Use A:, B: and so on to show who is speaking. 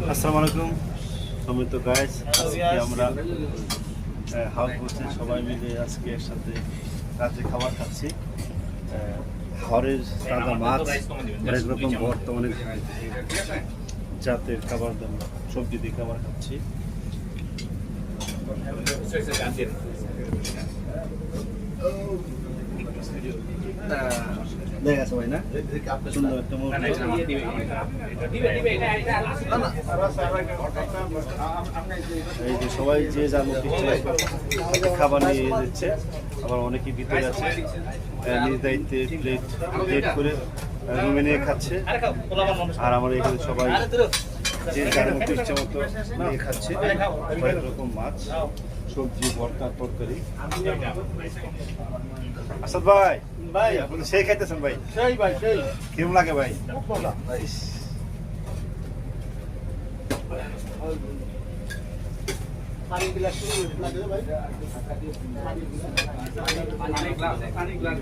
A: আসসালামু আলাইকুম সমিত গাইস, আজকে আমরা হাউস বসে সবাই মিলে আজকে একসাথে রাতে খাবার খাচ্ছি। ঘরের তাজা মাছ, অনেক রকম বর্তমানে জাতের খাবার দাম, সবজি দিয়ে খাবার খাচ্ছি। দেখা সবাই না সুন্দর একটা এই যে সবাই যে যার মতো খাবার নিয়ে দিচ্ছে, আবার অনেকে ভিতরে আছে নিজ দায়িত্বে প্লেট করে রুমে নিয়ে খাচ্ছে। আর আমার এখানে সবাই যে যার মতো ইচ্ছা মতো নিয়ে খাচ্ছে। কয়েক রকম মাছ, সবজি, ভর্তা, তরকারি। আসাদ ভাই, ভাই আপনি সেই খাইতেছেন ভাই? সেই ভাই, সেই কেমন লাগে ভাই? খুব ভালো। পানি গ্লাস লাগে ভাই, পানি গ্লাস।